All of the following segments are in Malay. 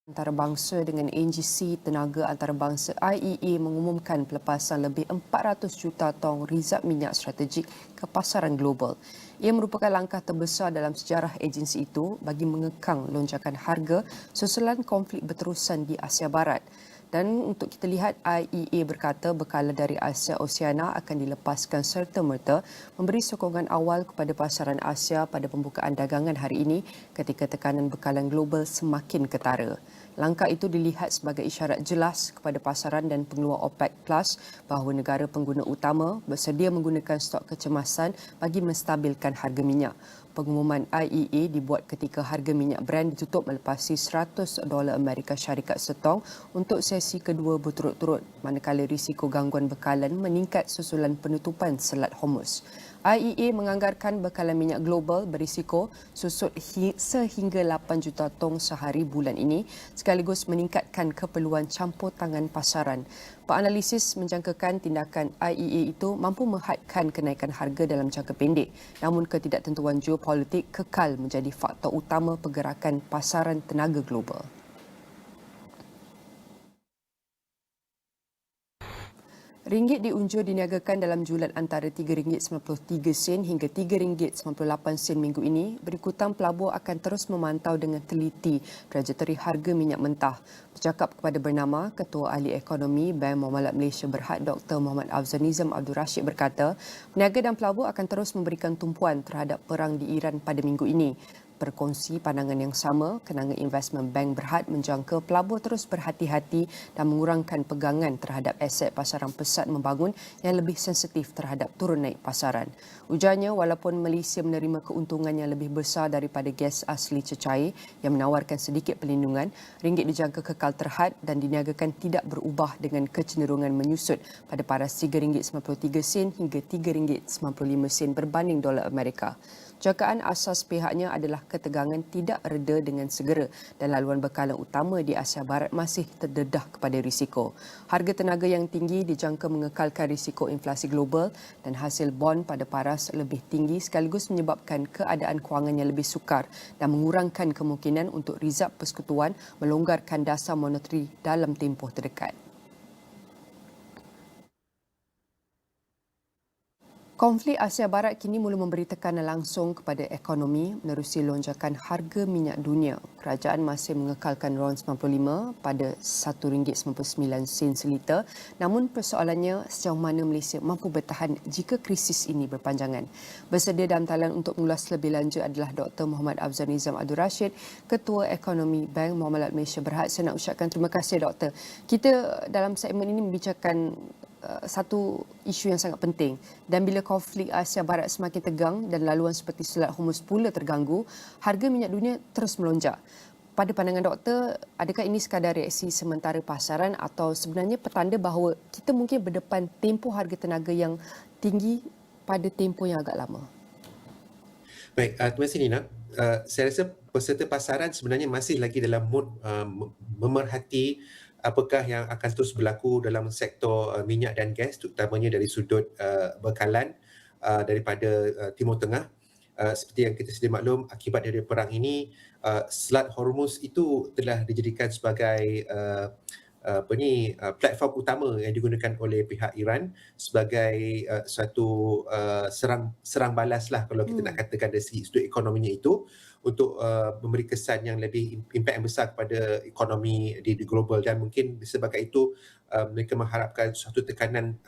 Antarabangsa dengan agensi tenaga antarabangsa IEA mengumumkan pelepasan lebih 400 juta tong rizab minyak strategik ke pasaran global. Ia merupakan langkah terbesar dalam sejarah agensi itu bagi mengekang lonjakan harga susulan konflik berterusan di Asia Barat. Dan untuk kita lihat, IEA berkata bekalan dari Asia Oceania akan dilepaskan serta-merta memberi sokongan awal kepada pasaran Asia pada pembukaan dagangan hari ini ketika tekanan bekalan global semakin ketara. Langkah itu dilihat sebagai isyarat jelas kepada pasaran dan pengeluar OPEC Plus bahawa negara pengguna utama bersedia menggunakan stok kecemasan bagi menstabilkan harga minyak. Pengumuman IEA dibuat ketika harga minyak Brent ditutup melepasi $100 Amerika Syarikat setong untuk sesi kedua berturut-turut, manakala risiko gangguan bekalan meningkat susulan penutupan Selat Hormuz. IEA menganggarkan bekalan minyak global berisiko susut sehingga 8 juta tong sehari bulan ini sekaligus meningkatkan keperluan campur tangan pasaran. Penganalisis menjangkakan tindakan IEA itu mampu menghadkan kenaikan harga dalam jangka pendek, namun ketidaktentuan geopolitik kekal menjadi faktor utama pergerakan pasaran tenaga global. Ringgit diunjur diniagakan dalam julat antara RM3.93 hingga RM3.98 minggu ini. Berikutan pelabur akan terus memantau dengan teliti trajektori harga minyak mentah. Bercakap kepada Bernama, Ketua Ahli Ekonomi Bank Muamalat Malaysia Berhad Dr. Muhammad Afzal Nizam Abdul Rashid berkata, peniaga dan pelabur akan terus memberikan tumpuan terhadap perang di Iran pada minggu ini. Berkongsi pandangan yang sama, Kenanga Investment Bank Berhad menjangka pelabur terus berhati-hati dan mengurangkan pegangan terhadap aset pasaran pesat membangun yang lebih sensitif terhadap turun naik pasaran. Ujarnya, walaupun Malaysia menerima keuntungan yang lebih besar daripada gas asli cecair yang menawarkan sedikit perlindungan, ringgit dijangka kekal terhad dan diniagakan tidak berubah dengan kecenderungan menyusut pada paras RM3.93 hingga RM3.95 berbanding dolar Amerika. Jangkaan asas pihaknya adalah ketegangan tidak reda dengan segera dan laluan bekalan utama di Asia Barat masih terdedah kepada risiko. Harga tenaga yang tinggi dijangka mengekalkan risiko inflasi global dan hasil bond pada paras lebih tinggi sekaligus menyebabkan keadaan kewangan yang lebih sukar dan mengurangkan kemungkinan untuk rizab persekutuan melonggarkan dasar moneteri dalam tempoh terdekat. Konflik Asia Barat kini mula memberi tekanan langsung kepada ekonomi menerusi lonjakan harga minyak dunia. Kerajaan masih mengekalkan RON 95 pada RM1.99 seliter. Namun persoalannya sejauh mana Malaysia mampu bertahan jika krisis ini berpanjangan. Bersedia dalam talian untuk mengulas lebih lanjut adalah Dr. Muhammad Afzal Nizam Abdul Rashid, Ketua Ekonomi Bank Muamalat Malaysia Berhad. Saya nak ucapkan terima kasih, Doktor. Kita dalam segmen ini membicarakan satu isu yang sangat penting, dan bila konflik Asia Barat semakin tegang dan laluan seperti Selat Hormuz pula terganggu, harga minyak dunia terus melonjak. Pada pandangan doktor, adakah ini sekadar reaksi sementara pasaran atau sebenarnya petanda bahawa kita mungkin berdepan tempoh harga tenaga yang tinggi pada tempoh yang agak lama? Baik, terima kasih Nina. Saya rasa peserta pasaran sebenarnya masih lagi dalam mood memerhati apakah yang akan terus berlaku dalam sektor minyak dan gas, terutamanya dari sudut bekalan daripada Timur Tengah. Seperti yang kita sedia maklum, akibat dari perang ini, Selat Hormuz itu telah dijadikan sebagai platform utama yang digunakan oleh pihak Iran sebagai suatu serang balas lah, kalau kita nak katakan dari sudut ekonominya itu, untuk memberi kesan yang lebih impak yang besar kepada ekonomi di global. Dan mungkin disebabkan itu mereka mengharapkan suatu tekanan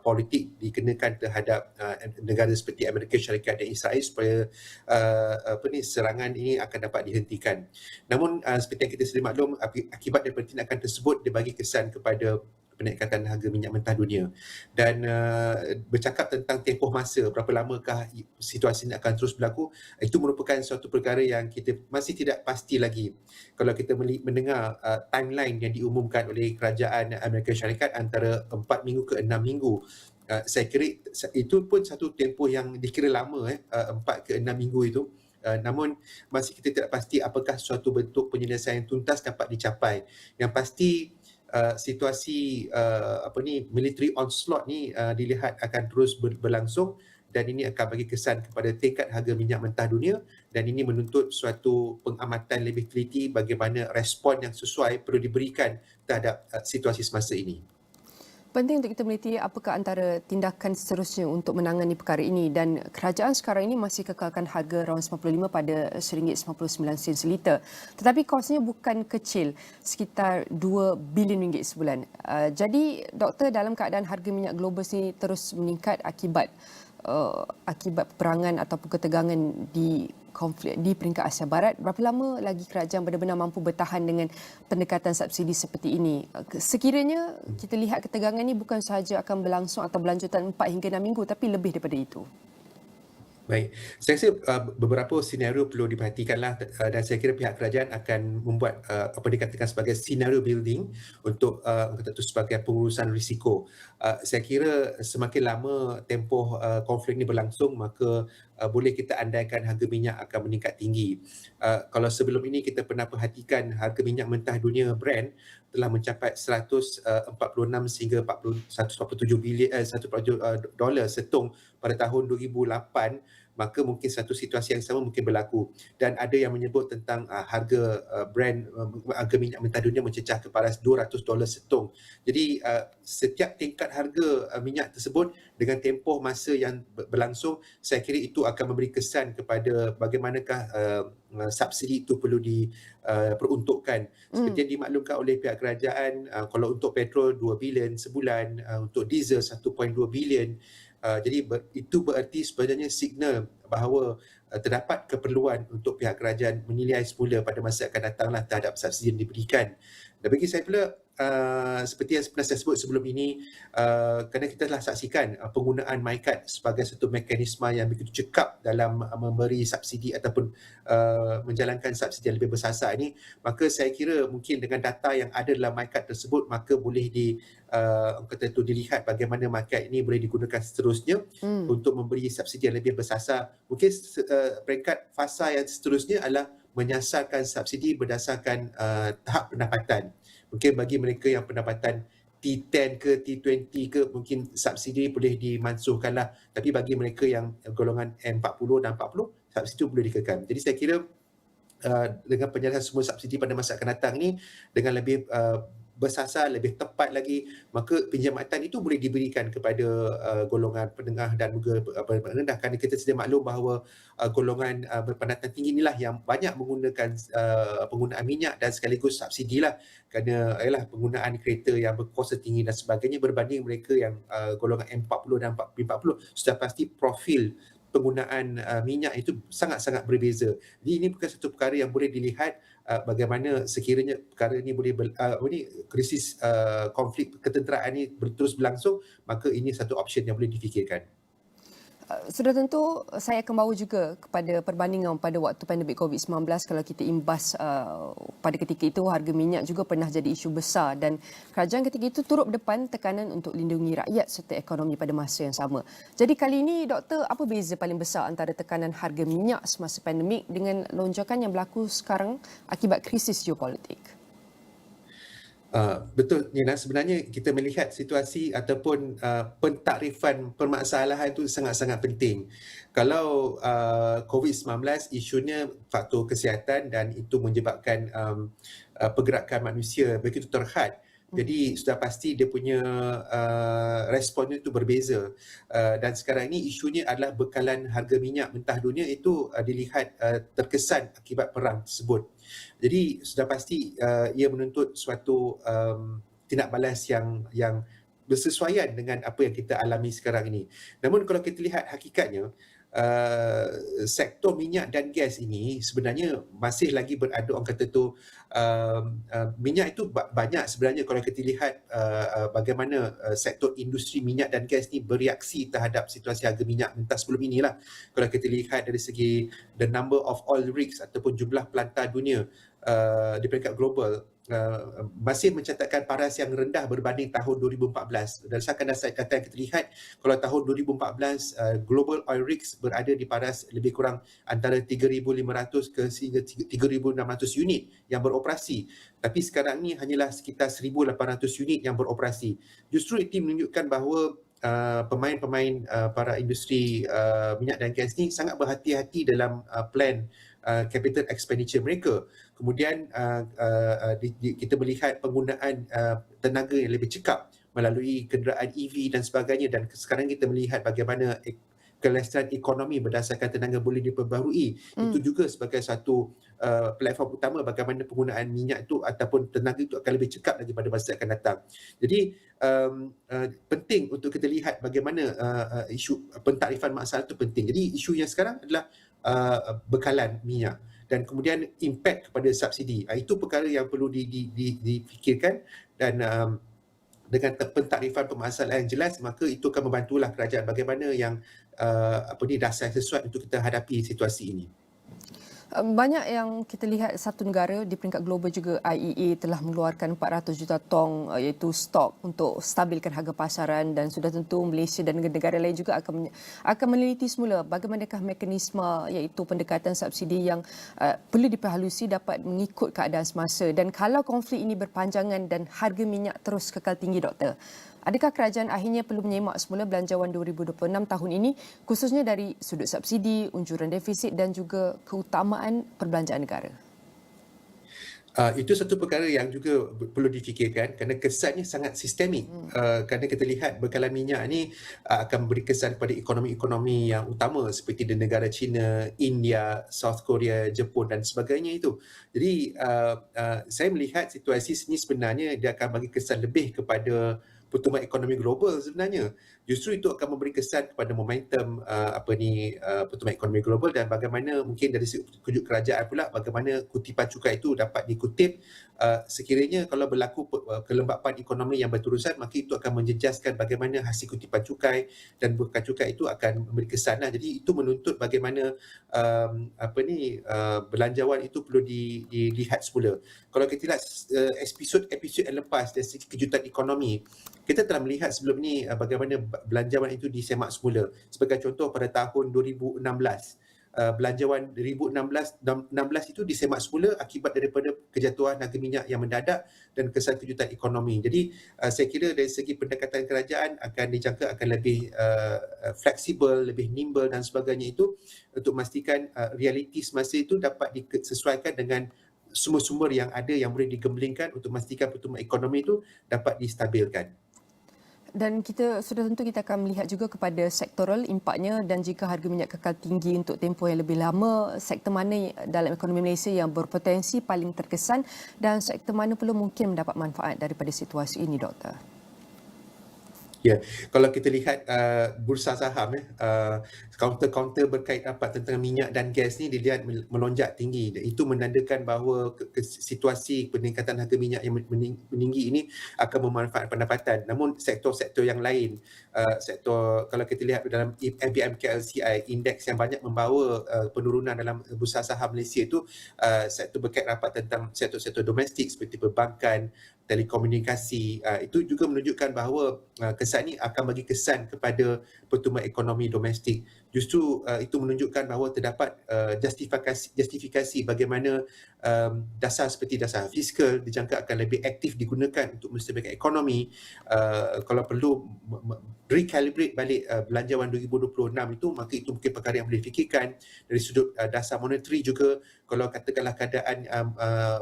politik dikenakan terhadap negara seperti Amerika Syarikat dan Israel supaya serangan ini akan dapat dihentikan. Namun seperti yang kita sedia maklum, akibat daripada tindakan tersebut dia bagi kesan kepada peningkatan harga minyak mentah dunia. Dan bercakap tentang tempoh masa, berapa lamakah situasi ini akan terus berlaku, itu merupakan suatu perkara yang kita masih tidak pasti lagi. Kalau kita mendengar timeline yang diumumkan oleh kerajaan Amerika Syarikat antara 4 minggu ke 6 minggu, saya kira itu pun satu tempoh yang dikira lama, 4 ke 6 minggu itu. Namun masih kita tidak pasti apakah suatu bentuk penyelesaian tuntas dapat dicapai. Yang pasti situasi military onslaught ni dilihat akan terus berlangsung, dan ini akan bagi kesan kepada tingkat harga minyak mentah dunia, dan ini menuntut suatu pengamatan lebih teliti bagaimana respon yang sesuai perlu diberikan terhadap situasi semasa ini. Penting untuk kita meneliti apakah antara tindakan seterusnya untuk menangani perkara ini, dan kerajaan sekarang ini masih kekalkan harga RON 95 pada RM1.99 seliter. Tetapi kosnya bukan kecil, sekitar RM2 bilion sebulan. Jadi doktor, dalam keadaan harga minyak global ini terus meningkat akibat peperangan ataupun ketegangan di konflik di peringkat Asia Barat, berapa lama lagi kerajaan benar-benar mampu bertahan dengan pendekatan subsidi seperti ini? Sekiranya kita lihat ketegangan ini bukan sahaja akan berlangsung atau berlanjutan 4 hingga 6 minggu, tapi lebih daripada itu. Baik, saya rasa beberapa senario perlu diperhatikanlah, dan saya kira pihak kerajaan akan membuat apa dikatakan sebagai senario building untuk itu sebagai pengurusan risiko. Saya kira semakin lama tempoh konflik ini berlangsung, maka boleh kita andaikan harga minyak akan meningkat tinggi. Kalau sebelum ini kita pernah perhatikan harga minyak mentah dunia Brent telah mencapai 146 sehingga 147 bilion dolar setong pada tahun 2008, maka mungkin satu situasi yang sama mungkin berlaku, dan ada yang menyebut tentang harga Brent, harga minyak mentah dunia mencecah ke paras $200 setong. Jadi setiap tingkat harga minyak tersebut dengan tempoh masa yang berlangsung, saya kira itu akan memberi kesan kepada bagaimanakah subsidi itu perlu diperuntukkan. Seperti yang dimaklumkan oleh pihak kerajaan, kalau untuk petrol 2 bilion sebulan, untuk diesel 1.2 bilion. Jadi itu bererti sebenarnya signal bahawa terdapat keperluan untuk pihak kerajaan menilai semula pada masa akan datanglah terhadap subsidi yang diberikan. Dan bagi saya pula, seperti yang pernah saya sebut sebelum ini, kerana kita telah saksikan penggunaan MyCard sebagai satu mekanisme yang begitu cekap dalam memberi subsidi ataupun menjalankan subsidi yang lebih bersasar ini, maka saya kira mungkin dengan data yang ada dalam MyCard tersebut, maka boleh dilihat bagaimana MyCard ini boleh digunakan seterusnya untuk memberi subsidi yang lebih bersasar. Mungkin peringkat fasa yang seterusnya adalah menyasarkan subsidi berdasarkan tahap pendapatan. Mungkin bagi mereka yang pendapatan T10 ke T20 ke, mungkin subsidi boleh dimansuhkanlah. Tapi bagi mereka yang golongan M40 dan 40, subsidi itu boleh dikekalkan. Jadi saya kira dengan penyelesaian semua subsidi pada masa akan datang ni dengan lebih bersasar, lebih tepat lagi, maka pinjamatan itu boleh diberikan kepada golongan penengah dan juga rendah, kerana kita sedia maklum bahawa golongan berpendapatan tinggi inilah yang banyak menggunakan penggunaan minyak dan sekaligus subsidi lah, kerana penggunaan kereta yang berkuasa tinggi dan sebagainya berbanding mereka yang golongan M40 dan B40, sudah pasti profil penggunaan minyak itu sangat-sangat berbeza. Jadi ini bukan satu perkara yang boleh dilihat bagaimana sekiranya perkara ini boleh krisis konflik ketenteraan ini terus berlangsung, maka ini satu option yang boleh difikirkan. Sudah tentu saya akan bawa juga kepada perbandingan pada waktu pandemik COVID-19. Kalau kita imbas pada ketika itu harga minyak juga pernah jadi isu besar, dan kerajaan ketika itu turut berdepan tekanan untuk lindungi rakyat serta ekonomi pada masa yang sama. Jadi kali ini doktor, apa beza paling besar antara tekanan harga minyak semasa pandemik dengan lonjakan yang berlaku sekarang akibat krisis geopolitik? Betul, Nina. Sebenarnya kita melihat situasi ataupun pentakrifan permasalahan itu sangat-sangat penting. Kalau COVID-19 isunya faktor kesihatan dan itu menyebabkan pergerakan manusia begitu terhad. Jadi sudah pasti dia punya responnya itu berbeza. Dan sekarang ini isunya adalah bekalan harga minyak mentah dunia itu dilihat terkesan akibat perang tersebut. Jadi sudah pasti ia menuntut suatu tindak balas yang bersesuaian dengan apa yang kita alami sekarang ini. Namun kalau kita lihat hakikatnya, sektor minyak dan gas ini sebenarnya masih lagi beradu, orang kata tu minyak itu banyak sebenarnya kalau kita lihat bagaimana sektor industri minyak dan gas ni bereaksi terhadap situasi harga minyak mentah sebelum inilah. Kalau kita lihat dari segi the number of oil rigs ataupun jumlah pelantar dunia di peringkat global, masih mencatatkan paras yang rendah berbanding tahun 2014. Berdasarkan data yang kita lihat, kalau tahun 2014 global oil rigs berada di paras lebih kurang antara 3,500 ke sehingga 3,600 unit yang beroperasi. Tapi sekarang ni hanyalah sekitar 1,800 unit yang beroperasi. Justru itu menunjukkan bahawa pemain-pemain para industri minyak dan gas ni sangat berhati-hati dalam plan capital expenditure mereka. Kemudian kita melihat penggunaan tenaga yang lebih cekap melalui kenderaan EV dan sebagainya, dan sekarang kita melihat bagaimana kelestarian ekonomi berdasarkan tenaga boleh diperbaharui. Itu juga sebagai satu platform utama bagaimana penggunaan minyak itu ataupun tenaga itu akan lebih cekap lagi pada masa akan datang. Jadi penting untuk kita lihat bagaimana isu pentarifan masalah itu penting. Jadi isu yang sekarang adalah bekalan minyak dan kemudian impak kepada subsidi. Itu perkara yang perlu difikirkan, dan dengan pentarifan permasalahan yang jelas, maka itu akan membantulah kerajaan bagaimana yang dasar sesuai untuk kita hadapi situasi ini. Banyak yang kita lihat satu negara di peringkat global juga, IEA telah mengeluarkan 400 juta tong iaitu stok untuk stabilkan harga pasaran, dan sudah tentu Malaysia dan negara lain juga akan meneliti semula bagaimanakah mekanisme iaitu pendekatan subsidi yang perlu diperhalusi dapat mengikut keadaan semasa. Dan kalau konflik ini berpanjangan dan harga minyak terus kekal tinggi, Doktor, adakah kerajaan akhirnya perlu menyemak semula belanjawan 2026 tahun ini, khususnya dari sudut subsidi, unjuran defisit dan juga keutamaan perbelanjaan negara? Itu satu perkara yang juga perlu difikirkan kerana kesannya sangat sistemik. Kerana kita lihat bekalan minyak ni akan memberi kesan kepada ekonomi-ekonomi yang utama seperti di negara China, India, South Korea, Jepun dan sebagainya itu. Jadi saya melihat situasi ini sebenarnya dia akan bagi kesan lebih kepada pertumbuhan ekonomi global sebenarnya. Justru itu akan memberi kesan kepada momentum pertumbuhan ekonomi global, dan bagaimana mungkin dari sudut kerajaan pula bagaimana kutipan cukai itu dapat dikutip sekiranya kalau berlaku kelembapan ekonomi yang berterusan, maka itu akan menjejaskan bagaimana hasil kutipan cukai dan bukan cukai itu akan memberi kesan. Jadi itu menuntut bagaimana belanjawan itu perlu dilihat semula. Kalau kita lihat episod yang lepas dari segi kejutan ekonomi, kita telah melihat sebelum ini bagaimana belanjawan itu disemak semula. Sebagai contoh, pada tahun 2016, belanjawan 2016 itu disemak semula akibat daripada kejatuhan harga minyak yang mendadak dan kesan kejutan ekonomi. Jadi saya kira dari segi pendekatan kerajaan akan dijangka akan lebih fleksibel, lebih nimble dan sebagainya itu untuk memastikan realiti semasa itu dapat disesuaikan dengan sumber-sumber yang ada yang boleh digemblingkan untuk memastikan pertumbuhan ekonomi itu dapat distabilkan. Dan kita sudah tentu kita akan melihat juga kepada sektoral impaknya, dan jika harga minyak kekal tinggi untuk tempoh yang lebih lama, sektor mana dalam ekonomi Malaysia yang berpotensi paling terkesan dan sektor mana pula mungkin mendapat manfaat daripada situasi ini, Doktor? Ya, kalau kita lihat bursa saham, kaunter-kaunter berkait rapat tentang minyak dan gas ni dilihat melonjak tinggi. Itu menandakan bahawa situasi peningkatan harga minyak yang meninggi ini akan memanfaatkan pendapatan. Namun sektor-sektor yang lain, kalau kita lihat dalam MPMKLCI, indeks yang banyak membawa penurunan dalam bursa saham Malaysia itu sektor berkait rapat tentang sektor-sektor domestik seperti perbankan, telekomunikasi. Itu juga menunjukkan bahawa kesan ini akan bagi kesan kepada pertumbuhan ekonomi domestik. Justru itu menunjukkan bahawa terdapat justifikasi bagaimana dasar seperti dasar fiskal dijangka akan lebih aktif digunakan untuk menstabilkan ekonomi. Kalau perlu recalibrate balik belanjawan 2026 itu, maka itu mungkin perkara yang boleh difikirkan. Dari sudut dasar monetary juga, kalau katakanlah keadaan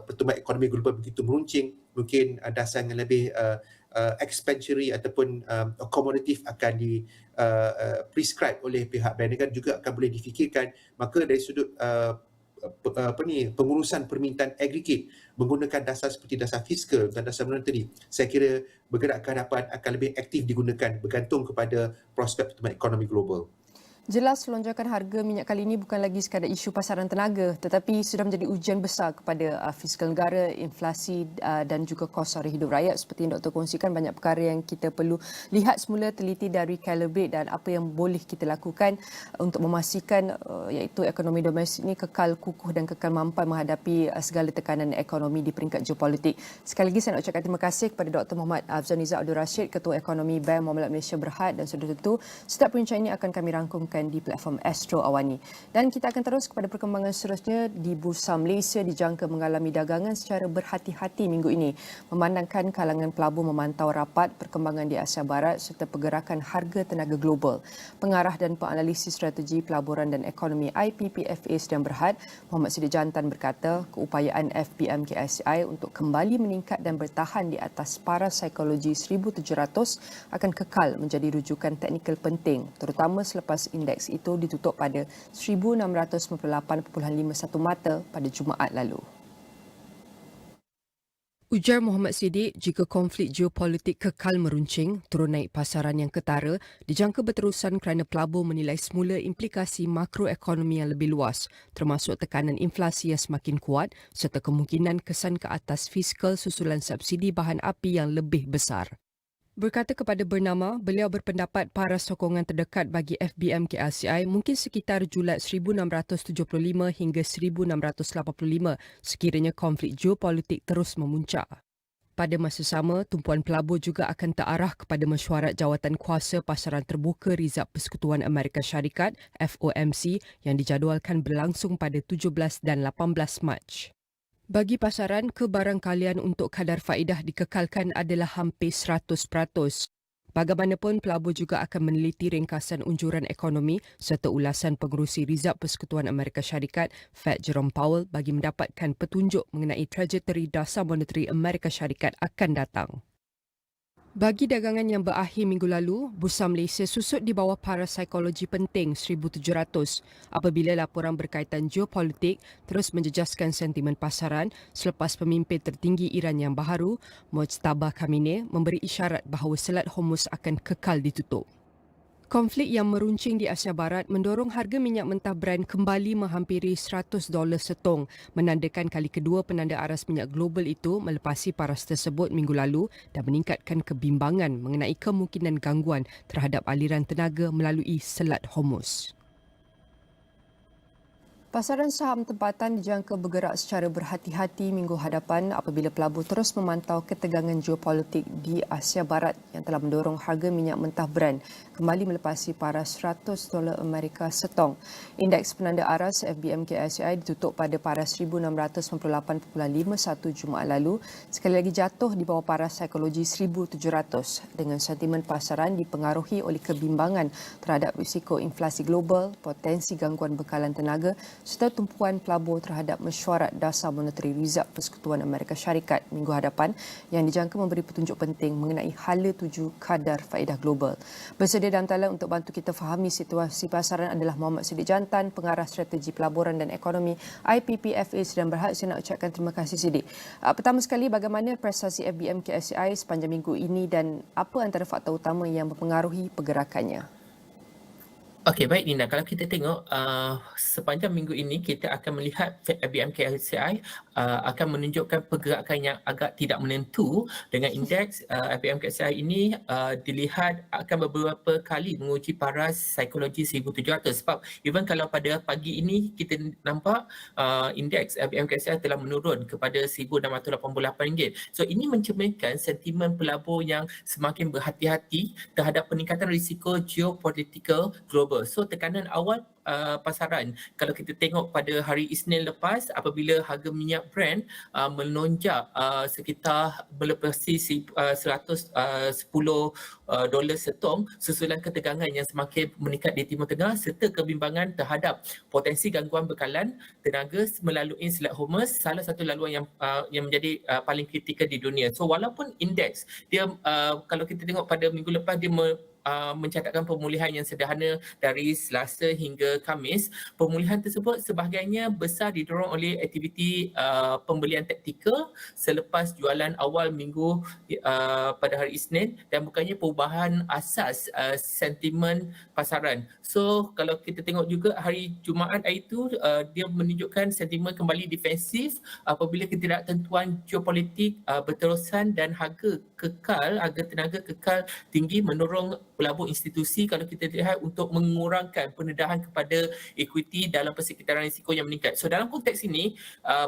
pertumbuhan ekonomi global begitu meruncing, mungkin dasar yang lebih expansionary ataupun akomodatif akan di prescribe oleh pihak Bank Negara juga akan boleh difikirkan. Maka dari sudut pengurusan permintaan aggregate menggunakan dasar seperti dasar fiskal dan dasar monetary, saya kira bergerak ke hadapan akan lebih aktif digunakan bergantung kepada prospek pertumbuhan ekonomi global. Jelas lonjakan harga minyak kali ini bukan lagi sekadar isu pasaran tenaga, tetapi sudah menjadi ujian besar kepada fiskal negara, inflasi dan juga kos sara hidup rakyat. Seperti yang Dr. kongsikan, banyak perkara yang kita perlu lihat semula, teliti dan recalibrate, dan apa yang boleh kita lakukan untuk memastikan iaitu ekonomi domestik ini kekal kukuh dan kekal mampu menghadapi segala tekanan ekonomi di peringkat geopolitik. Sekali lagi saya nak ucapkan terima kasih kepada Dr. Muhammad Afzal Nizam Abdul Rashid, Ketua Ekonomi Bank Muamalat Malaysia Berhad, dan sudah tentu setiap perbincangan ini akan kami rangkum ditayangkan di platform Astro AWANI. Dan kita akan terus kepada perkembangan seterusnya di Bursa Malaysia dijangka mengalami dagangan secara berhati-hati minggu ini. Memandangkan kalangan pelabur memantau rapat perkembangan di Asia Barat serta pergerakan harga tenaga global. Pengarah dan penganalisis strategi pelaburan dan ekonomi IPPFA sedang berhad, Muhammad Siddiq Jantan berkata keupayaan FBM KSCI untuk kembali meningkat dan bertahan di atas paras psikologi 1,700 akan kekal menjadi rujukan teknikal penting, terutama selepas indeks itu ditutup pada 1,698.51 mata pada Jumaat lalu. Ujar Muhammad Siddiq, jika konflik geopolitik kekal meruncing, turun naik pasaran yang ketara, dijangka berterusan kerana pelabur menilai semula implikasi makroekonomi yang lebih luas, termasuk tekanan inflasi yang semakin kuat serta kemungkinan kesan ke atas fiskal susulan subsidi bahan api yang lebih besar. Berkata kepada Bernama, beliau berpendapat paras sokongan terdekat bagi FBM KLCI mungkin sekitar julat 1,675 hingga 1,685 sekiranya konflik geopolitik terus memuncak. Pada masa sama, tumpuan pelabur juga akan terarah kepada mesyuarat jawatan kuasa pasaran terbuka Rizab Persekutuan Amerika Syarikat FOMC yang dijadualkan berlangsung pada 17 dan 18 Mac. Bagi pasaran, kebarangkalian untuk kadar faedah dikekalkan adalah hampir 100%. Bagaimanapun, pelabur juga akan meneliti ringkasan unjuran ekonomi serta ulasan pengerusi Rizab Persekutuan Amerika Syarikat Fed Jerome Powell bagi mendapatkan petunjuk mengenai trajektori dasar moneteri Amerika Syarikat akan datang. Bagi dagangan yang berakhir minggu lalu, Bursa Malaysia susut di bawah paras psikologi penting 1,700 apabila laporan berkaitan geopolitik terus menjejaskan sentimen pasaran selepas pemimpin tertinggi Iran yang baharu, Mojtaba Khamenei, memberi isyarat bahawa Selat Hormuz akan kekal ditutup. Konflik yang meruncing di Asia Barat mendorong harga minyak mentah Brent kembali menghampiri $100 setong, menandakan kali kedua penanda aras minyak global itu melepasi paras tersebut minggu lalu dan meningkatkan kebimbangan mengenai kemungkinan gangguan terhadap aliran tenaga melalui Selat Hormuz. Pasaran saham tempatan dijangka bergerak secara berhati-hati minggu hadapan apabila pelabur terus memantau ketegangan geopolitik di Asia Barat yang telah mendorong harga minyak mentah Brent kembali melepasi paras $100 Amerika setong. Indeks penanda aras FBM KSCI ditutup pada paras 1,698.51 Jumaat lalu, sekali lagi jatuh di bawah paras psikologi 1,700 dengan sentimen pasaran dipengaruhi oleh kebimbangan terhadap risiko inflasi global, potensi gangguan bekalan tenaga serta tumpuan pelabur terhadap mesyuarat dasar moneteri Rizab Persekutuan Amerika Syarikat minggu hadapan yang dijangka memberi petunjuk penting mengenai hala tuju kadar faedah global. Bersedia dalam talian untuk bantu kita fahami situasi pasaran adalah Muhammad Siddiq Jantan, pengarah strategi pelaburan dan ekonomi IPPFA sedang berhad. Saya nak ucapkan terima kasih Siddiq. Pertama sekali, bagaimana prestasi FBM KSCI sepanjang minggu ini dan apa antara faktor utama yang mempengaruhi pergerakannya? Okey, baik Nina. Kalau kita tengok sepanjang minggu ini kita akan melihat FBM KLCI akan menunjukkan pergerakan yang agak tidak menentu dengan indeks FBM KLCI ini dilihat akan beberapa kali menguji paras psikologi 1,700 sebab even kalau pada pagi ini kita nampak indeks FBM KLCI telah menurun kepada RM1,688. So ini mencerminkan sentimen pelabur yang semakin berhati-hati terhadap peningkatan risiko geopolitikal global. So tekanan awal pasaran kalau kita tengok pada hari Isnin lepas apabila harga minyak Brent melonjak sekitar melepasi $110 setong susulan ketegangan yang semakin meningkat di Timur Tengah serta kebimbangan terhadap potensi gangguan bekalan tenaga melalui Selat Hormuz, salah satu laluan yang menjadi paling kritikal di dunia. So walaupun indeks dia kalau kita tengok pada minggu lepas dia mencatatkan pemulihan yang sederhana dari Selasa hingga Khamis. Pemulihan tersebut sebahagiannya besar didorong oleh aktiviti pembelian taktikal selepas jualan awal minggu pada hari Isnin dan bukannya perubahan asas sentimen pasaran. So kalau kita tengok juga hari Jumaat hari itu dia menunjukkan sentimen kembali defensif apabila ketidaktentuan geopolitik berterusan dan harga tenaga kekal tinggi mendorong pelabur institusi kalau kita lihat untuk mengurangkan pendedahan kepada equity dalam persekitaran risiko yang meningkat. So dalam konteks ini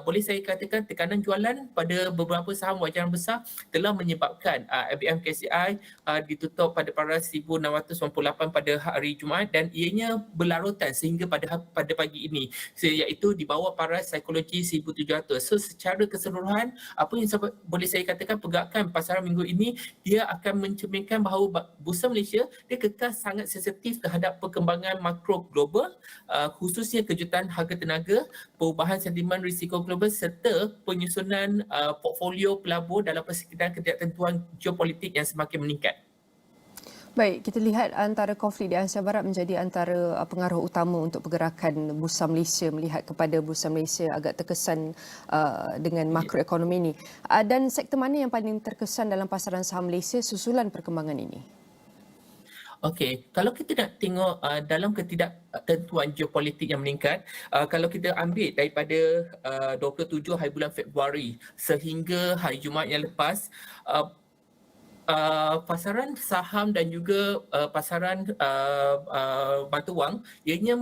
boleh saya katakan tekanan jualan pada beberapa saham wajaran besar telah menyebabkan IBM KCI ditutup pada paras 1698 pada hari Jumaat dan ianya berlarutan sehingga pada pagi ini, iaitu di bawah paras psikologi 1700. So secara keseluruhan apa yang boleh saya katakan pergerakan pasaran minggu ini dia akan mencerminkan bahawa Bursa Malaysia dia kekal sangat sensitif terhadap perkembangan makro global, khususnya kejutan harga tenaga, perubahan sentimen risiko global serta penyusunan portfolio pelabur dalam persekitaran ketidaktentuan geopolitik yang semakin meningkat. Baik, kita lihat antara konflik di Asia Barat menjadi antara pengaruh utama untuk pergerakan Bursa Malaysia, melihat kepada Bursa Malaysia agak terkesan dengan makroekonomi ini. Dan sektor mana yang paling terkesan dalam pasaran saham Malaysia susulan perkembangan ini? Okey, kalau kita nak tengok dalam ketidaktentuan geopolitik yang meningkat, kalau kita ambil daripada 27 hari bulan Februari sehingga hari Jumaat yang lepas, pasaran saham dan juga pasaran batu wang ianya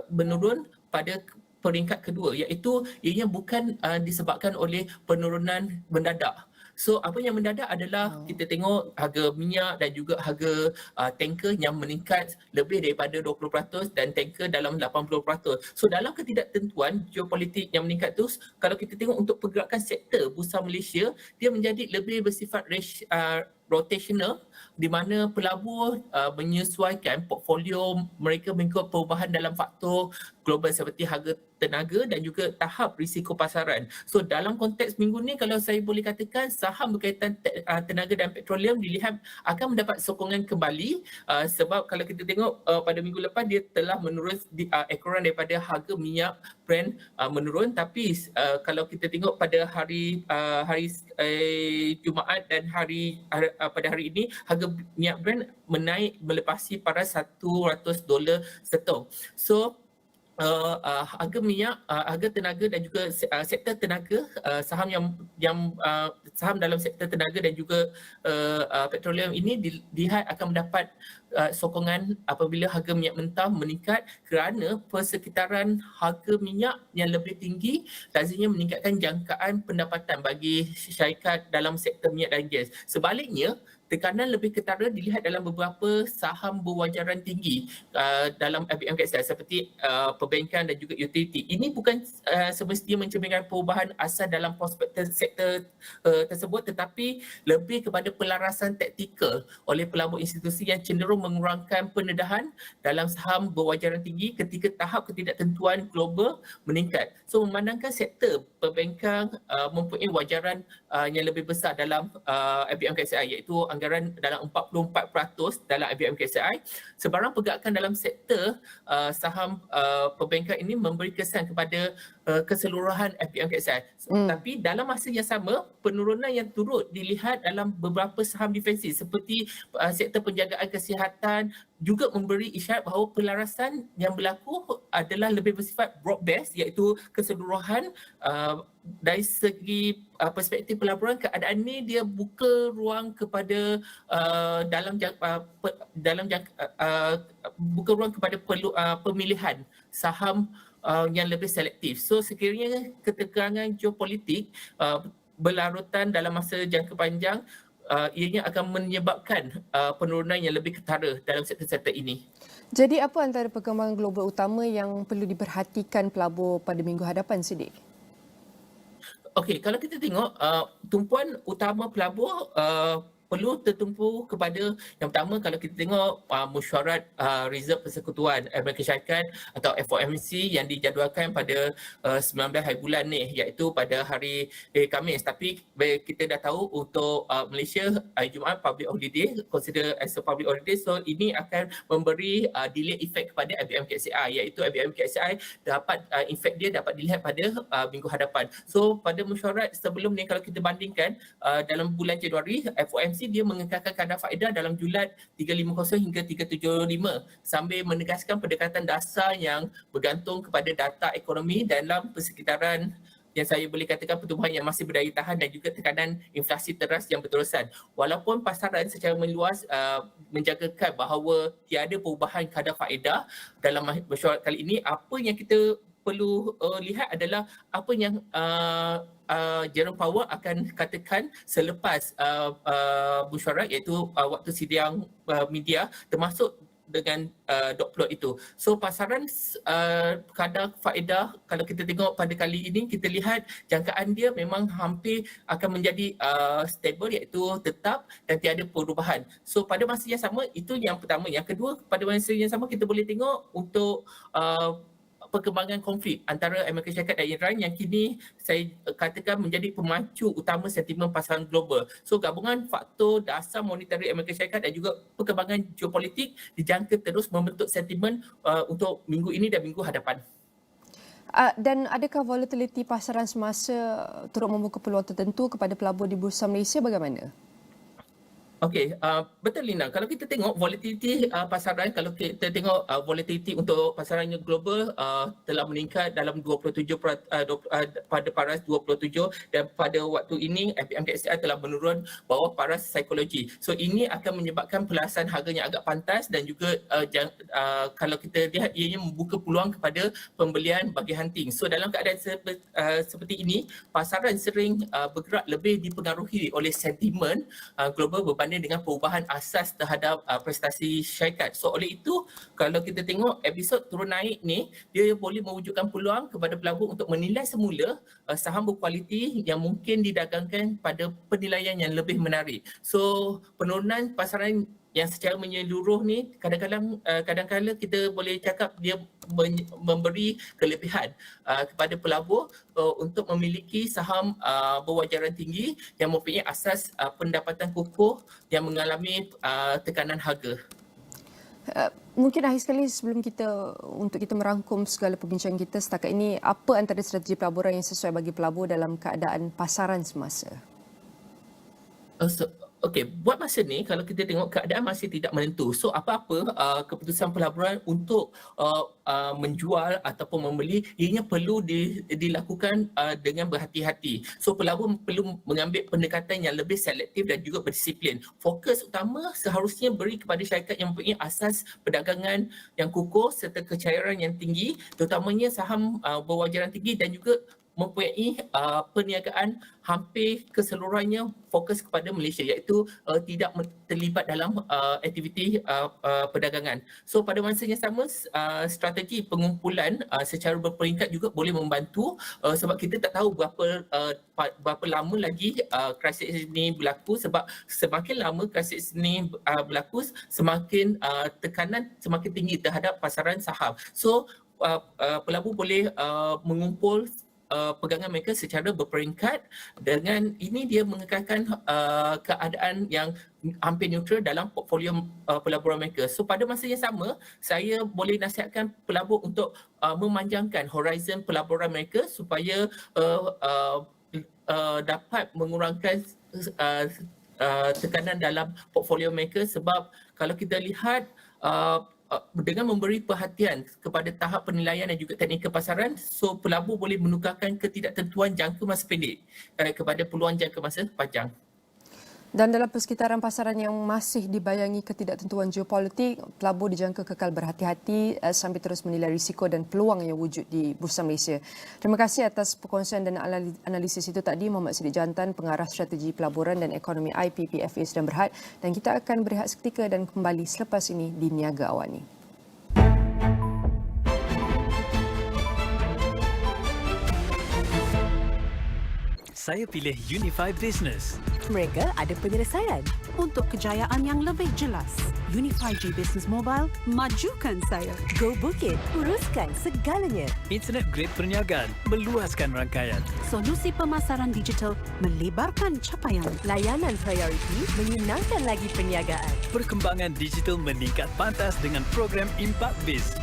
menurun pada peringkat kedua, iaitu ianya bukan disebabkan oleh penurunan mendadak. So apa yang mendadak adalah kita tengok harga minyak dan juga harga tanker yang meningkat lebih daripada 20% dan tanker dalam 80%. So dalam ketidaktentuan geopolitik yang meningkat tu, kalau kita tengok untuk pergerakan sektor Bursa Malaysia, dia menjadi lebih bersifat rotational di mana pelabur menyesuaikan portfolio mereka mengikut perubahan dalam faktor global seperti harga tenaga dan juga tahap risiko pasaran. So dalam konteks minggu ni kalau saya boleh katakan saham berkaitan tenaga dan petroleum dilihat akan mendapat sokongan kembali sebab kalau kita tengok pada minggu lepas dia telah menurun ekoran daripada harga minyak Brent menurun, tapi kalau kita tengok pada hari Jumaat dan pada hari ini harga minyak Brent menaik melepasi paras $100 setong. So harga minyak, harga tenaga dan juga sektor tenaga, saham saham dalam sektor tenaga dan juga petroleum ini dilihat akan mendapat sokongan apabila harga minyak mentah meningkat kerana persekitaran harga minyak yang lebih tinggi lazimnya meningkatkan jangkaan pendapatan bagi syarikat dalam sektor minyak dan gas. Sebaliknya, tekanan lebih ketara dilihat dalam beberapa saham berwajaran tinggi dalam IBM KCI seperti perbankan dan juga utility. Ini bukan semestinya mencerminkan perubahan asal dalam prospek sektor tersebut, tetapi lebih kepada pelarasan taktikal oleh pelabur institusi yang cenderung mengurangkan pendedahan dalam saham berwajaran tinggi ketika tahap ketidaktentuan global meningkat. So memandangkan sektor perbankan mempunyai wajaran yang lebih besar dalam IBM KCI, iaitu anggaran dalam 44% dalam IBM KCI. Sebarang pergerakan dalam sektor saham perbankan ini memberi kesan kepada keseluruhan IBM KCI. Tapi dalam masa yang sama, penurunan yang turut dilihat dalam beberapa saham defensif seperti sektor penjagaan kesihatan juga memberi isyarat bahawa pelarasan yang berlaku adalah lebih bersifat broad based, iaitu keseluruhan dari segi perspektif pelaburan. Keadaan ini dia buka ruang kepada buka ruang kepada pemilihan saham yang lebih selektif. So sekiranya ketegangan geopolitik berlarutan dalam masa jangka panjang, ianya akan menyebabkan penurunan yang lebih ketara dalam sektor-sektor ini. Jadi apa antara perkembangan global utama yang perlu diperhatikan pelabur pada minggu hadapan, Siddiq? Okey, kalau kita tengok tumpuan utama pelabur perlu tertumpu kepada yang pertama, kalau kita tengok mesyuarat Reserve Persekutuan Amerika Syarikat atau FOMC yang dijadualkan pada 19 hari bulan ni, iaitu pada hari Khamis. Tapi kita dah tahu untuk Malaysia hari Jumaat public holiday, consider as a public holiday, so ini akan memberi delay effect kepada IBM KCI, iaitu IBM KCI dapat effect dia dapat dilihat pada minggu hadapan. So pada mesyuarat sebelum ni kalau kita bandingkan dalam bulan Januari, FOMC dia mengekalkan kadar faedah dalam julat 350 hingga 375 sambil menegaskan pendekatan dasar yang bergantung kepada data ekonomi dalam persekitaran yang saya boleh katakan pertumbuhan yang masih berdaya tahan dan juga tekanan inflasi teras yang berterusan. Walaupun pasaran secara meluas menjagakan bahawa tiada perubahan kadar faedah dalam mesyuarat kali ini, apa yang kita perlu lihat adalah apa yang Jerome Powell akan katakan selepas mesyuarat, iaitu waktu sidang media, termasuk dengan dot plot itu. So pasaran kadar faedah, kalau kita tengok pada kali ini, kita lihat jangkaan dia memang hampir akan menjadi stable, iaitu tetap dan tiada perubahan. So pada masa yang sama, itu yang pertama. Yang kedua, pada masa yang sama kita boleh tengok untuk perkembangan konflik antara Amerika Syarikat dan Iran yang kini saya katakan menjadi pemacu utama sentimen pasaran global. So gabungan faktor dasar monetary Amerika Syarikat dan juga perkembangan geopolitik dijangka terus membentuk sentimen untuk minggu ini dan minggu hadapan. Dan adakah volatility pasaran semasa turut membuka peluang tertentu kepada pelabur di Bursa Malaysia, bagaimana? Okey, betul Lina. Kalau kita tengok volatility pasaran, kalau kita tengok volatility untuk pasaran global telah meningkat dalam 27 pada paras 27, dan pada waktu ini FBMKSCI telah menurun bawah paras psikologi. So ini akan menyebabkan perlasan harganya agak pantas dan juga kalau kita lihat ianya membuka peluang kepada pembelian bagi hunting. So dalam keadaan seperti ini, pasaran sering bergerak lebih dipengaruhi oleh sentimen global berbanding dengan perubahan asas terhadap prestasi syarikat. So oleh itu, kalau kita tengok episod turun naik ni, dia boleh mewujudkan peluang kepada pelabur untuk menilai semula saham berkualiti yang mungkin didagangkan pada penilaian yang lebih menarik. So penurunan pasaran yang secara menyeluruh ni kadang-kadang kita boleh cakap dia memberi kelebihan kepada pelabur untuk memiliki saham berwajaran tinggi yang mempunyai asas pendapatan kukuh yang mengalami tekanan harga. Mungkin akhir sekali sebelum untuk kita merangkum segala perbincangan kita setakat ini, apa antara strategi pelaburan yang sesuai bagi pelabur dalam keadaan pasaran semasa? Okey, buat masa ni kalau kita tengok keadaan masih tidak menentu. So apa-apa keputusan pelaburan untuk menjual ataupun membeli, ianya perlu dilakukan dengan berhati-hati. So pelabur perlu mengambil pendekatan yang lebih selektif dan juga berdisiplin. Fokus utama seharusnya beri kepada syarikat yang mempunyai asas perdagangan yang kukuh serta kecairan yang tinggi, terutamanya saham berwajaran tinggi dan juga mempunyai perniagaan hampir keseluruhannya fokus kepada Malaysia, iaitu tidak terlibat dalam aktiviti perdagangan. So pada masa yang sama, strategi pengumpulan secara berperingkat juga boleh membantu sebab kita tak tahu berapa lama lagi krisis ini berlaku, sebab semakin lama krisis ini berlaku, semakin tekanan semakin tinggi terhadap pasaran saham. So pelabur boleh mengumpul pegangan mereka secara berperingkat. Dengan ini dia mengekalkan keadaan yang hampir neutral dalam portfolio pelaburan mereka. So pada masa yang sama, saya boleh nasihatkan pelabur untuk memanjangkan horizon pelaburan mereka supaya dapat mengurangkan tekanan dalam portfolio mereka, sebab kalau kita lihat dengan memberi perhatian kepada tahap penilaian dan juga teknikal pasaran, so pelabur boleh menukarkan ketidaktentuan jangka masa pendek kepada peluang jangka masa panjang. Dan dalam persekitaran pasaran yang masih dibayangi ketidaktentuan geopolitik, pelabur dijangka kekal berhati-hati sambil terus menilai risiko dan peluang yang wujud di Bursa Malaysia. Terima kasih atas perkongsian dan analisis itu tadi, Muhammad Siddiq Jantan, Pengarah Strategi Pelaburan dan Ekonomi IPPFA sedang berhad, dan kita akan berehat seketika dan kembali selepas ini di Niaga Awani. Saya pilih Unify Business. Mereka ada penyelesaian untuk kejayaan yang lebih jelas. Unify G Business Mobile, majukan saya. Go Bukit, uruskan segalanya. Internet grade perniagaan, meluaskan rangkaian. Solusi pemasaran digital, melebarkan capaian. Layanan prioriti, menyenangkan lagi perniagaan. Perkembangan digital meningkat pantas dengan program Impact Biz.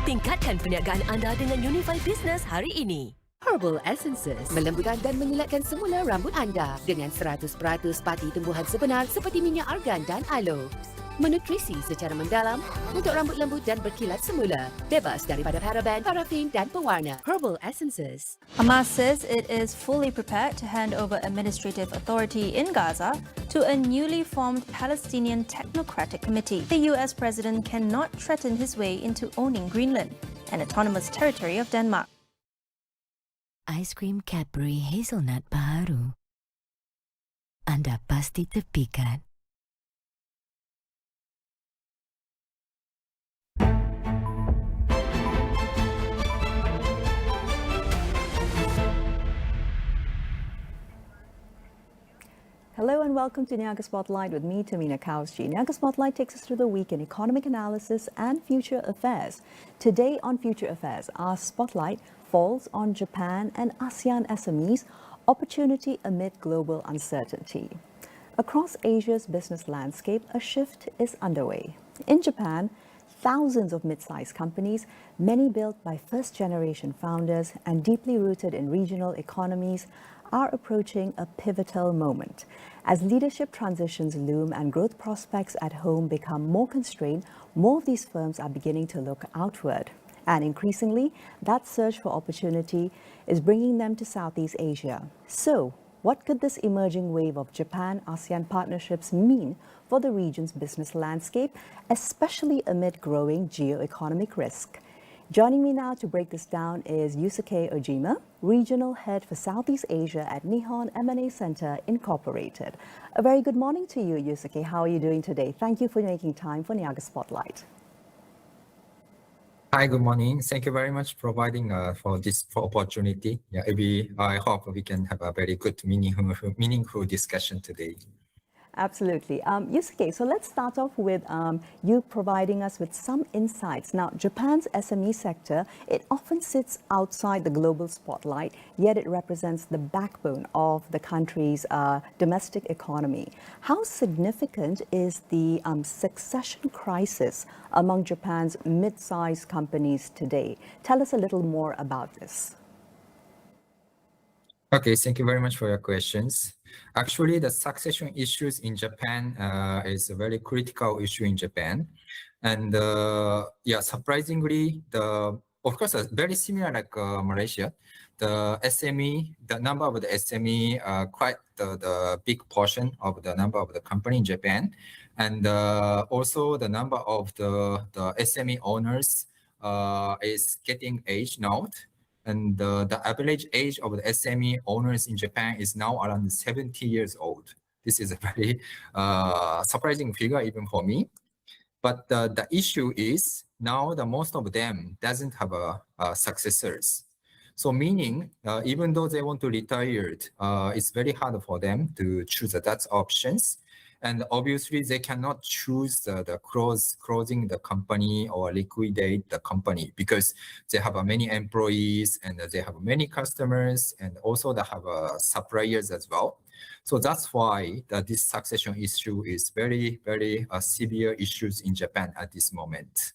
Tingkatkan perniagaan anda dengan Unify Business hari ini. Herbal Essences melembutkan dan menyelatkan semula rambut anda dengan 100% pati tumbuhan sebenar seperti minyak argan dan aloe. menutrisi secara mendalam untuk rambut lembut dan berkilat semula. Bebas daripada paraben, parafin dan pewarna. Herbal Essences. Hamas says it is fully prepared to hand over administrative authority in Gaza to a newly formed Palestinian Technocratic Committee. The US president cannot threaten his way into owning Greenland, an autonomous territory of Denmark. Ice cream Cadbury Hazelnut baru. Anda pasti terpikat. Hello and welcome to Niaga Spotlight with me, Tamina Kausji. Niaga Spotlight takes us through the week in economic analysis and future affairs. Today on Future Affairs, our spotlight falls on Japan and ASEAN SMEs, opportunity amid global uncertainty. Across Asia's business landscape, a shift is underway. In Japan, thousands of mid-sized companies, many built by first-generation founders and deeply rooted in regional economies, are approaching a pivotal moment. As leadership transitions loom and growth prospects at home become more constrained, more of these firms are beginning to look outward. And increasingly, that search for opportunity is bringing them to Southeast Asia. So, what could this emerging wave of Japan-ASEAN partnerships mean for the region's business landscape, especially amid growing geo-economic risk? Joining me now to break this down is Yusuke Ojima, Regional Head for Southeast Asia at Nihon M&A Center Incorporated. A very good morning to you, Yusuke. How are you doing today? Thank you for making time for Niaga Spotlight. Hi, good morning. Thank you very much for providing for opportunity. Yeah, I hope we can have a very good, meaningful discussion today. Absolutely. Yusuke, so let's start off with you providing us with some insights. Now, Japan's SME sector, it often sits outside the global spotlight, yet it represents the backbone of the country's domestic economy. How significant is the succession crisis among Japan's mid-sized companies today? Tell us a little more about this. Okay, thank you very much for your questions. Actually, the succession issues in Japan is a very critical issue in Japan. And yeah, surprisingly, of course, very similar like Malaysia, the number of the SME, quite the big portion of the number of the company in Japan. And also the number of the SME owners is getting aged now. And the average age of the SME owners in Japan is now around 70 years old. This is a very surprising figure even for me. But the issue is now the most of them doesn't have successors. So meaning, even though they want to retire, it's very hard for them to choose that options. And obviously, they cannot choose the closing the company or liquidate the company because they have many employees and they have many customers and also they have suppliers as well. So that's why this succession issue is very, very severe issues in Japan at this moment.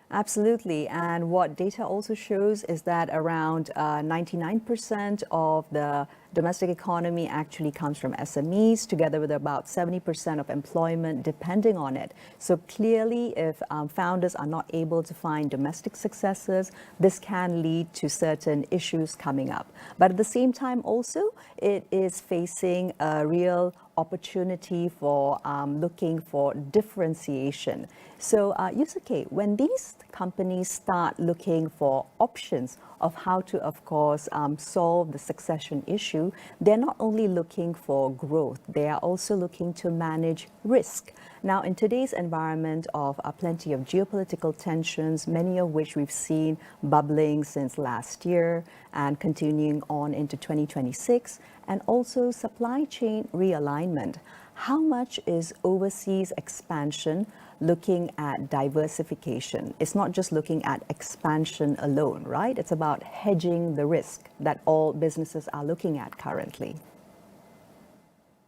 Absolutely. And what data also shows is that around 99% of the domestic economy actually comes from SMEs, together with about 70% of employment depending on it. So clearly, if founders are not able to find domestic successors, this can lead to certain issues coming up. But at the same time also, it is facing a real opportunity for looking for differentiation. So Yusuke, when these companies start looking for options of how to, of course, solve the succession issue, they're not only looking for growth, they are also looking to manage risk. Now, in today's environment of plenty of geopolitical tensions, many of which we've seen bubbling since last year and continuing on into 2026, and also supply chain realignment, how much is overseas expansion looking at diversification? It's not just looking at expansion alone, right? It's about hedging the risk that all businesses are looking at currently.